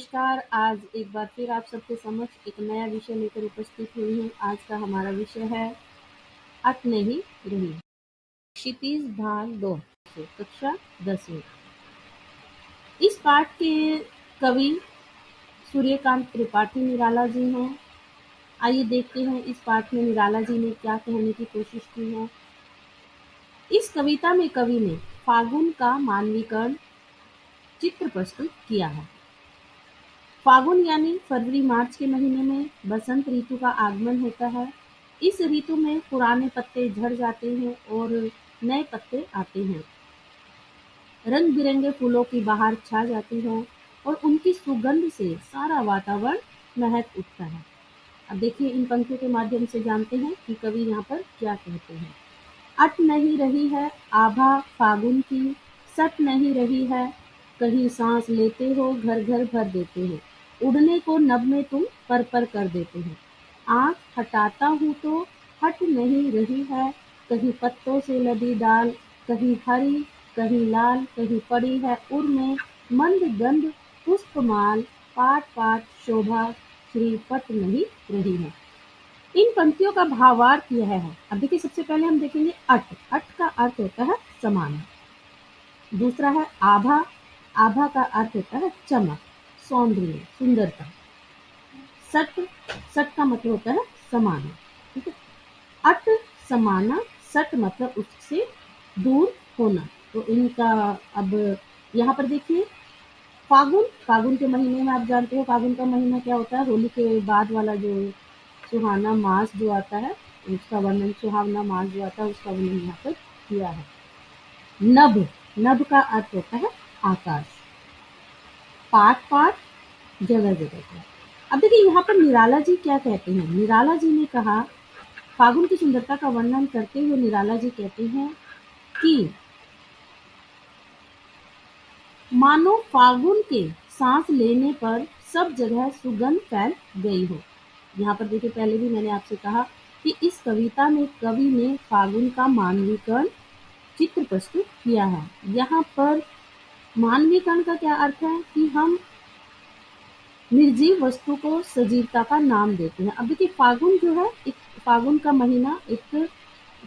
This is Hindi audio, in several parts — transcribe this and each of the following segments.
नमस्कार, आज एक बार फिर आप सबके समक्ष एक नया विषय लेकर उपस्थित हुई हूँ। आज का हमारा विषय है अट नहीं रही। क्षितिज भाग 2 से कक्षा 10वीं। इस पाठ के कवि सूर्यकांत त्रिपाठी निराला जी हैं। आइए देखते हैं इस पाठ में निराला जी ने क्या कहने की कोशिश की है। इस कविता में कवि ने फागुन का मानवीकरण चित्र प्रस्तुत किया है। फागुन यानी फरवरी मार्च के महीने में बसंत ऋतु का आगमन होता है। इस ऋतु में पुराने पत्ते झड़ जाते हैं और नए पत्ते आते हैं। रंग बिरंगे फूलों की बहार छा जाती है और उनकी सुगंध से सारा वातावरण महक उठता है। अब देखिए इन पंक्तियों के माध्यम से जानते हैं कि कवि यहाँ पर क्या कहते हैं। अट नहीं रही है आभा फागुन की, सट नहीं रही है, कहीं सांस लेते हो घर घर भर देते हो, उड़ने को नभ में तुम पर कर देते हो, आँख हटाता हूँ तो हट नहीं रही है, कहीं पत्तों से लदी डाल, कहीं हरी कहीं लाल, कहीं पड़ी है उर में मंद गंध पुष्पमाल, पाट पाट शोभा श्री पट नहीं रही है। इन पंक्तियों का भावार्थ यह है। अब देखिए सबसे पहले हम देखेंगे अट। अट का अर्थ होता है समान। दूसरा है आभा। आभा का अर्थ होता है चमक, सौंदर्य, सुंदरता। सट। सट का मतलब होता है समान। ठीक है। अट समाना, सट मतलब उससे दूर होना। तो इनका अब यहाँ पर देखिए फागुन। फागुन के महीने में आप जानते हो फागुन का महीना क्या होता है। होली के बाद वाला जो सुहाना मास जो आता है उसका वर्णन, सुहावना मास जो आता है उसका वर्णन यहाँ पर किया है। नभ। नभ का अर्थ होता है आकाश। पाट पाट जगह जगह पर। अब देखिए यहाँ पर निराला जी क्या कहते हैं। निराला जी ने कहा, फागुन की सुंदरता का वर्णन करते हुए निराला जी कहते हैं कि मानो फागुन के सांस लेने पर सब जगह सुगंध फैल गई हो। यहाँ पर देखिए पहले भी मैंने आपसे कहा कि इस कविता में कवि ने फागुन का मानवीकरण चित्र प्रस्तुत किया है। यहाँ पर मानवीकरण का क्या अर्थ है कि हम निर्जीव वस्तु को सजीवता का नाम देते हैं। अब देखिए फागुन जो है, एक फागुन का महीना, एक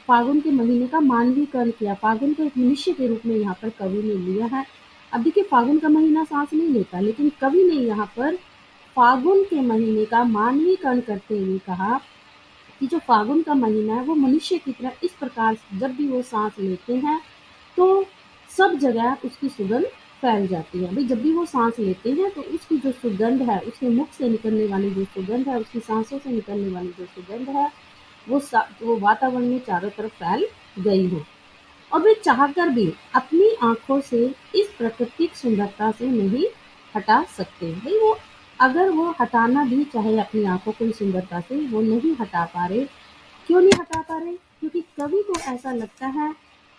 फागुन के महीने का मानवीकरण किया। फागुन को एक मनुष्य के रूप में यहाँ पर कवि ने लिया है। अब देखिए फागुन का महीना सांस नहीं लेता, लेकिन कवि ने यहाँ पर फागुन के महीने का मानवीकरण करते हुए कहा कि जो फागुन का महीना है वो मनुष्य की तरह इस प्रकार जब भी वो सांस लेते हैं तो सब जगह उसकी सुगंध फैल जाती है। भाई जब भी वो सांस लेते हैं तो उसकी जो सुगंध है, उसके मुख से निकलने वाली जो सुगंध है, उसकी सांसों से निकलने वाली जो सुगंध है, वो वातावरण में चारों तरफ फैल गई हो। और वे चाहकर भी अपनी आंखों से इस प्राकृतिक सुंदरता से नहीं हटा सकते। भाई वो अगर वो हटाना भी चाहे अपनी आंखों को इस सुंदरता से, वो नहीं हटा पा रहे। क्यों नहीं हटा पा रहे? क्योंकि कवि को ऐसा लगता है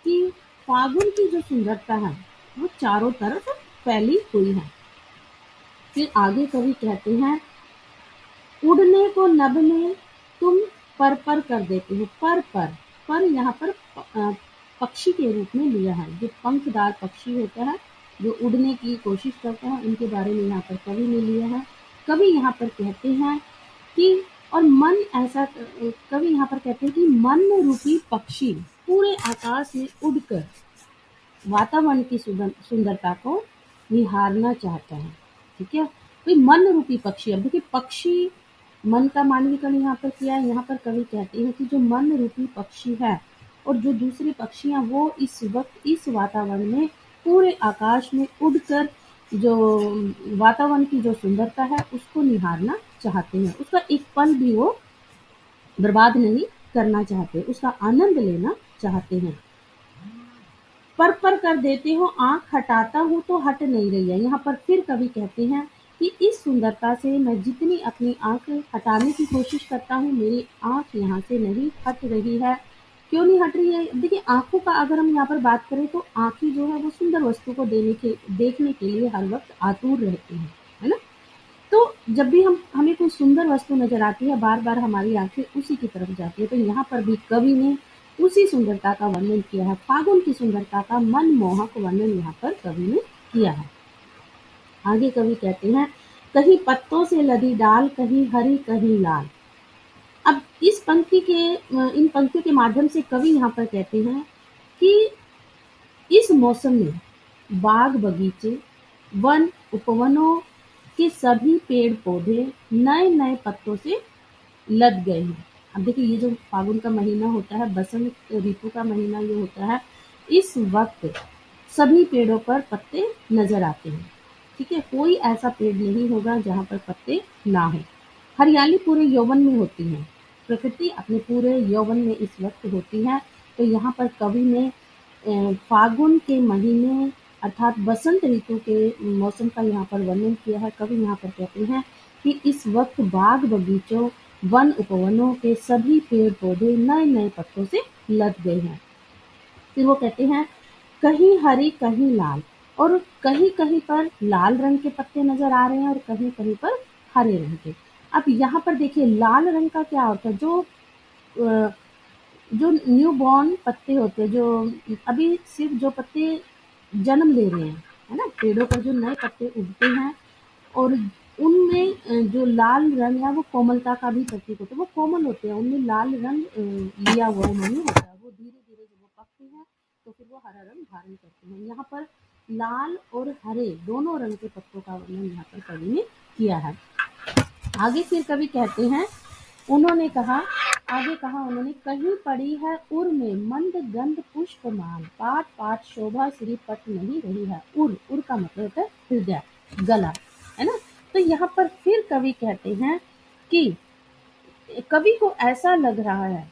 कि फागुन की जो सुंदरता है वो चारों तरफ फैली हुई है। फिर आगे कवि कहते हैं, उड़ने को नभ में तुम पर कर देते हो। पर यहाँ पर पक्षी के रूप में लिया है। जो पंखदार पक्षी होता है, जो उड़ने की कोशिश करता है, उनके बारे में यहाँ पर कवि ने लिया है। कवि यहाँ पर कहते हैं कि और मन ऐसा, कवि यहाँ पर कहते हैं कि मन रूपी पक्षी पूरे आकाश में उड़कर वातावरण की सुंदरता को निहारना चाहता है। ठीक है। तो मन रूपी पक्षी, अब देखिए पक्षी, मन का मानवीकरण यहाँ पर किया है। यहाँ पर कवि कहते हैं कि जो मन रूपी पक्षी है और जो दूसरे पक्षियां, वो इस वक्त इस वातावरण में पूरे आकाश में उड़कर जो वातावरण की जो सुंदरता है उसको निहारना चाहते हैं। उसका एक पल भी वो बर्बाद नहीं करना चाहते, उसका आनंद लेना चाहते हैं। पर कर देते हो, आंख हटाता हूँ तो हट नहीं रही है। यहाँ पर फिर कवि कहते हैं कि इस सुंदरता से मैं जितनी अपनी आंख हटाने की कोशिश करता हूँ, मेरी आंख यहाँ से नहीं हट रही है। क्यों नहीं हट रही है? देखिए आंखों का अगर हम यहाँ पर बात करें तो आंखें जो है वो सुंदर वस्तु को देखने के लिए हर वक्त आतुर रहती हैं, है ना। तो जब भी हमें कोई सुंदर वस्तु नजर आती है, बार बार हमारी आंखें उसी की तरफ जाती है। तो यहाँ पर भी कवि ने उसी सुंदरता का वर्णन किया है। फागुन की सुंदरता का मनमोहक वर्णन यहाँ पर कवि ने किया है। आगे कवि कहते हैं, कहीं पत्तों से लदी डाल, कहीं हरी कहीं लाल। अब इन पंक्तियों के माध्यम से कवि यहाँ पर कहते हैं कि इस मौसम में बाग बगीचे, वन उपवनों के सभी पेड़ पौधे नए नए पत्तों से लद गए हैं। अब देखिए, ये जो फागुन का महीना होता है, बसंत ऋतु का महीना ये होता है, इस वक्त सभी पेड़ों पर पत्ते नजर आते हैं। ठीक है, कोई ऐसा पेड़ नहीं होगा जहाँ पर पत्ते ना हो। हरियाली पूरे यौवन में होती है, प्रकृति अपने पूरे यौवन में इस वक्त होती है। तो यहाँ पर कवि ने फागुन के महीने अर्थात बसंत ऋतु के मौसम का यहाँ पर वर्णन किया है। कवि यहाँ पर कहते हैं कि इस वक्त बाग बगीचों, वन उपवनों के सभी पेड़ पौधे नए नए पत्तों से लद गए हैं। फिर वो कहते हैं कहीं हरी कहीं लाल, और कहीं कहीं पर लाल रंग के पत्ते नजर आ रहे हैं और कहीं कहीं पर हरे रंग के। अब यहाँ पर देखिए, लाल रंग का क्या होता है, अ, जो न्यू बॉर्न पत्ते होते हैं, जो अभी सिर्फ जो पत्ते जन्म ले रहे हैं, है ना, पेड़ों पर जो नए पत्ते उगते हैं, और उनमें जो लाल रंग है वो कोमलता का भी प्रतीक होता है। वो कोमल होते हैं, उनमें लाल रंग लिया हुआ नहीं होता है। वो धीरे धीरे जब वो पकते हैं तो फिर वो हरा रंग धारण करते हैं। यहाँ पर लाल और हरे दोनों रंग के पत्तों का वर्णन यहाँ पर कवि ने किया है। आगे फिर कवि कहते हैं, उन्होंने कहा आगे कहा उन्होंने, कहीं पड़ी है उर में मंद गंध पुष्पमान, पाट पाट शोभा श्री पट नहीं रही है। उर का मतलब है हृदय, गला, है ना। तो यहाँ पर फिर कवि कहते हैं कि कवि को ऐसा लग रहा है।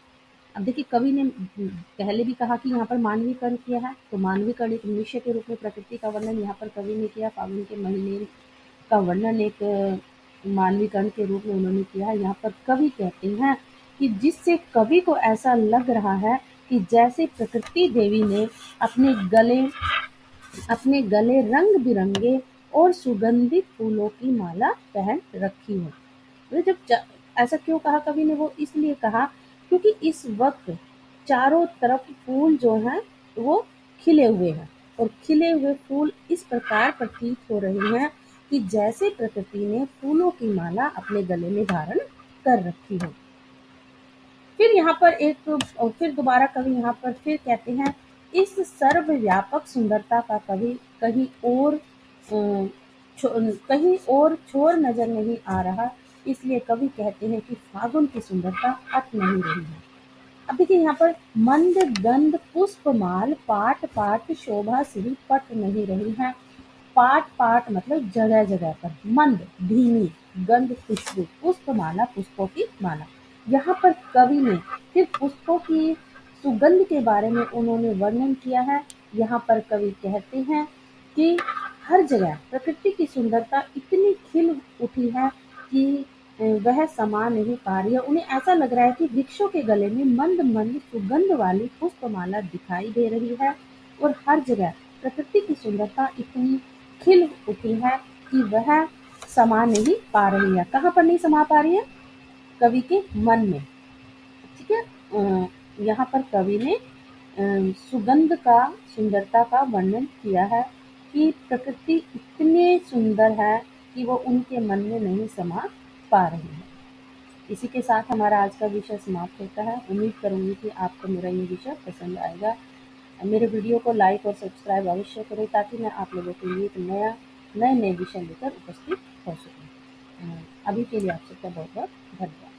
अब देखिए, कवि ने पहले भी कहा कि यहाँ पर मानवीकरण किया है, तो मानवीकरण एक मनुष्य के रूप में प्रकृति का वर्णन यहाँ पर कवि ने किया। फागुन के महीने का वर्णन एक मानवीकरण के रूप में उन्होंने किया है। यहाँ पर कवि कहते हैं कि जिससे कवि को ऐसा लग रहा है कि जैसे प्रकृति देवी ने अपने गले रंग बिरंगे और सुगंधित फूलों की माला पहन रखी हो। तो ऐसा क्यों कहा कवि ने, वो इसलिए कहा क्योंकि इस वक्त चारों तरफ फूल जो हैं वो खिले हुए हैं, और खिले हुए फूल इस प्रकार प्रतीत हो रहे हैं कि जैसे प्रकृति ने फूलों की माला अपने गले में धारण कर रखी हो। फिर दोबारा कवि यहाँ पर फिर कहते हैं, इस सर्वव्यापक सुंदरता का कवि कहीं और छोर नजर नहीं आ रहा, इसलिए कवि कहते हैं कि फागुन की सुंदरता अट नहीं रही है। अब देखिए, यहाँ पर मंद गंध पुष्पमाल, पाट पाट शोभा श्री पट नहीं रही है। पाट पाट मतलब जगह जगह पर, मंद धीमी, गंध खुशबू, पुष्पमाला पुष्पों की माला। यहाँ पर कवि ने फिर पुष्पों की सुगंध के बारे में उन्होंने वर्णन किया है। यहाँ पर कवि कहते हैं कि हर जगह प्रकृति की सुंदरता इतनी खिल उठी है कि वह समा नहीं पा रही है। उन्हें ऐसा लग रहा है कि वृक्षों के गले में मंद मंद सुगंध वाली पुष्पमाला दिखाई दे रही है, और हर जगह प्रकृति की सुंदरता इतनी खिल उठी है कि वह समा नहीं पा रही है। कहाँ पर नहीं समा पा रही है? कवि के मन में। ठीक है, यहाँ पर कवि ने सुंदरता का वर्णन किया है कि प्रकृति इतनी सुंदर है कि वो उनके मन में नहीं समा पा रही है। इसी के साथ हमारा आज का विषय समाप्त होता है। उम्मीद करूंगी कि आपको मेरा ये विषय पसंद आएगा। मेरे वीडियो को लाइक और सब्सक्राइब अवश्य करें, ताकि मैं आप लोगों के लिए एक नए नए विषय लेकर उपस्थित हो सकूं। अभी के लिए आप सबका बहुत बहुत धन्यवाद।